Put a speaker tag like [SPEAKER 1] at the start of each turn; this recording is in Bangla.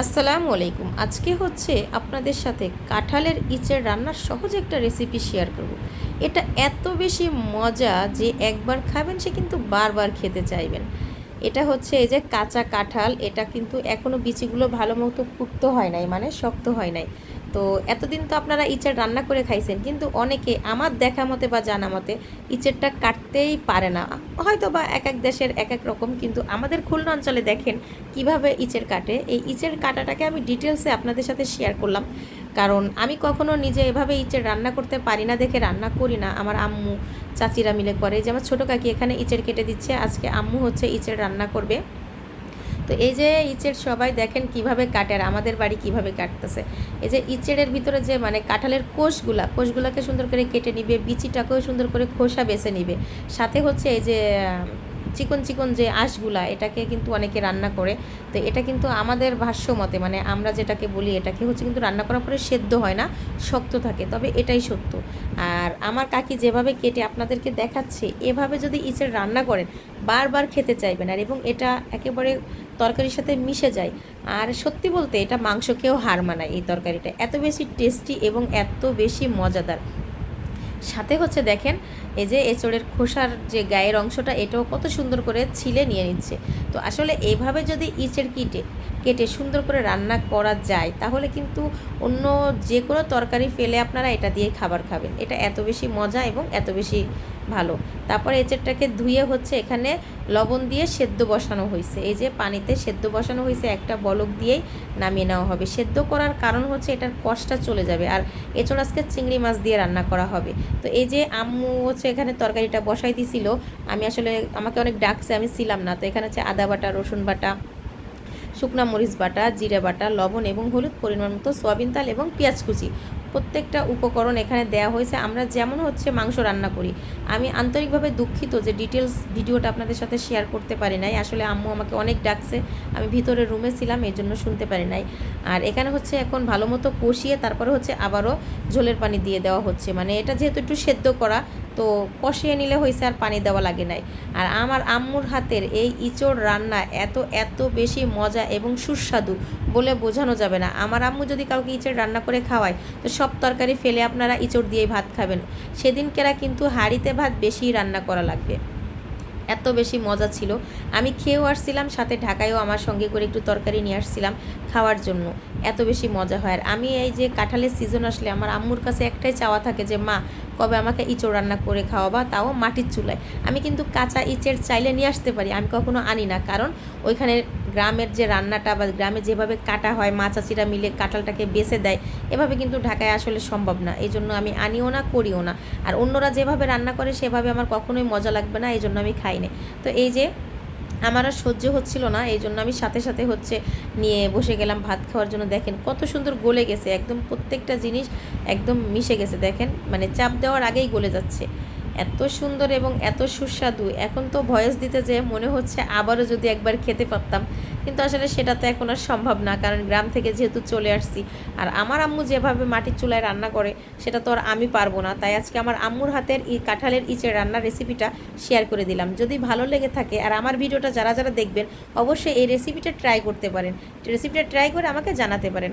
[SPEAKER 1] আসসালামু আলাইকুম। আজকে হচ্ছে আপনাদের সাথে কাঁঠালের ইচের রান্নার সহজ একটা রেসিপি শেয়ার করব। এটা এত বেশি মজা যে একবার খাবেন সে কিন্তু বারবার খেতে চাইবেন। এটা হচ্ছে এই যে কাঁচা কাঁঠাল, এটা কিন্তু এখনও বিচিগুলো ভালো মতো পুক্ত হয় নাই, মানে শক্ত হয় নাই। তো এতদিন তো আপনারা ইচের রান্না করে খাইছেন, কিন্তু অনেকে আমার দেখা মতে বা জানা মতে ইচেরটা কাটতেই পারে না। হয়তো বা এক এক দেশের এক এক রকম, কিন্তু আমাদের খুলনা অঞ্চলে দেখেন কিভাবে ইচের কাটে। এই ইচের কাটাটাকে আমি ডিটেলসে আপনাদের সাথে শেয়ার করলাম, কারণ আমি কখনো নিজে এভাবে ইচের রান্না করতে পারি না দেখে রান্না করি না। আমার আম্মু চাচিরা মিলে করে, যে আমার ছোটো কাকি এখানে ইচের কেটে দিচ্ছে, আজকে আম্মু হচ্ছে ইচের রান্না করবে। তো এই যে ইচের সবাই দেখেন কিভাবে কাটে, আর আমাদের বাড়ি কিভাবে কাটতেছে। এই যে ইচেরের ভিতরে যে মানে কাঁঠালের কোষগুলোকে সুন্দর করে কেটে নিবে, বিচিটাকেও সুন্দর করে খোসা বেছে নিবে। সাথে হচ্ছে এই যে চিকন চিকন যে আঁশগুলা, এটাকে কিন্তু অনেকে রান্না করে। তো এটা কিন্তু আমাদের ভাষ্য মতে, মানে আমরা যেটাকে বলি, এটাকে হচ্ছে কিন্তু রান্না করার পরে সেদ্ধ হয় না, শক্ত থাকে, তবে এটাই সত্য। আর আমার কাকি যেভাবে কেটে আপনাদেরকে দেখাচ্ছে, এভাবে যদি ইচের রান্না করেন বারবার খেতে চাইবেন, আর এবং এটা একেবারে তরকারির সাথে মিশে যায়। আর সত্যি বলতে এটা মাংসকেও হার মানায়। এই তরকারিটা এত বেশি টেস্টি এবং এত বেশি মজাদার। সাথে হচ্ছে দেখেন এই যে এঁচড়ের খোসার যে গায়ের অংশটা, এটাও কত সুন্দর করে ছিলে নিয়ে নিচ্ছে। তো আসলে এইভাবে যদি ইঁচেড় কেটে সুন্দর করে রান্না করা যায়, তাহলে কিন্তু অন্য যে কোনো তরকারি ফেলে আপনারা এটা দিয়ে খাবার খাবেন। এটা এত বেশি মজা এবং এত বেশি ভালো। তারপরে এঁচেড়টাকে ধুয়ে হচ্ছে এখানে লবণ দিয়ে সেদ্ধ বসানো হয়েছে। এই যে পানিতে সেদ্ধ বসানো হয়েছে, একটা বলক দিয়েই নামিয়ে নেওয়া হবে। সেদ্ধ করার কারণ হচ্ছে এটার কষটা চলে যাবে। আর এঁচড় আজকে চিংড়ি মাছ দিয়ে রান্না করা হবে। তো এই যে আম্মু হচ্ছে এখানে তরকারিটা বসাই দিছিল। আমি আসলে, আমাকে অনেক ডাকছে, আমি ছিলাম না। তো এখানে হচ্ছে আদা বাটা, রসুন বাটা, শুকনা মরিচ বাটা, জিরে বাটা, লবণ এবং হলুদ, পরিমাণ মতো সয়াবিন তেল এবং পেঁয়াজ কুচি, প্রত্যেকটা উপকরণ এখানে দেওয়া হয়েছে। আমরা যেমন হচ্ছে মাংস রান্না করি। আমি আন্তরিকভাবে দুঃখিত যে ডিটেলস ভিডিওটা আপনাদের সাথে শেয়ার করতে পারি নাই। আসলে আম্মু আমাকে অনেক ডাকছে, আমি ভিতরে রুমে ছিলাম, এই জন্য শুনতে পারি নাই। আর এখানে হচ্ছে এখন ভালো মতো কষিয়ে তারপরে হচ্ছে আবারও ঝোলের পানি দিয়ে দেওয়া হচ্ছে। মানে এটা যেহেতু একটু সেদ্ধ করা, তো কষিয়ে নিলে হয়েছে, আর পানি দেওয়া লাগে নাই। আর আমার আম্মুর হাতের এই ইঁচড় রান্না এত এত বেশি মজা এবং সুস্বাদু বলে বোঝানো যাবে না। আমার আম্মু যদি কাউকে ইঁচড় রান্না করে খাওয়ায়, তো সব তরকারি ফেলে আপনারা ইঁচড় দিয়েই ভাত খাবেন। সেদিনকেরা কিন্তু হাঁড়িতে ভাত বেশি রান্না করা লাগবে, এত বেশি মজা ছিল। আমি খেয়েও আসছিলাম, সাথে ঢাকায়ও আমার সঙ্গে করে একটু তরকারি নিয়ে আসছিলাম খাওয়ার জন্য। এত বেশি মজা হয়। আর আমি এই যে কাঁঠালের সিজন আসলে আমার আম্মুর কাছে একটাই চাওয়া থাকে যে মা, কবে আমাকে ইঁচড় রান্না করে খাওয়াবা, তাও মাটির চুলায়। আমি কিন্তু কাঁচা ইঁচড় চাইলে নিয়ে আসতে পারি, আমি কখনো আনি না, কারণ ওইখানে গ্রামের যে রান্নাটা বা গ্রামে যেভাবে কাটা হয়, মা চাচিরা মিলে কাঁঠালটাকে বেছে দেয়, এভাবে কিন্তু ঢাকায় আসলে সম্ভব না। এই জন্য আমি আনিও না, করিও না। আর অন্যরা যেভাবে রান্না করে সেভাবে আমার কখনোই মজা লাগবে না, এই জন্য আমি খাই না। তো এই যে আমার আর সহ্য হচ্ছিল না, এই জন্য আমি সাথে সাথে হচ্ছে নিয়ে বসে গেলাম ভাত খাওয়ার জন্য। দেখেন কত সুন্দর গলে গেছে, একদম প্রত্যেকটা জিনিস একদম মিশে গেছে। দেখেন মানে চাপ দেওয়ার আগেই গলে যাচ্ছে, এত সুন্দর এবং এত সুস্বাদু। এখন তো ভয়েস দিতে যেয়ে মনে হচ্ছে আবারও যদি একবার খেতে পারতাম, কিন্তু আসলে সেটা তো এখন আর সম্ভব না, কারণ গ্রাম থেকে যেহেতু চলে আসছি। আর আমার আম্মু যেভাবে মাটির চুলায় রান্না করে, সেটা তো আর আমি পারবো না। তাই আজকে আমার আম্মুর হাতের কাঁঠালের ইঁচের রান্নার রেসিপিটা শেয়ার করে দিলাম। যদি ভালো লেগে থাকে, আর আমার ভিডিওটা যারা যারা দেখবেন, অবশ্যই এই রেসিপিটা ট্রাই করতে পারেন। রেসিপিটা ট্রাই করে আমাকে জানাতে পারেন।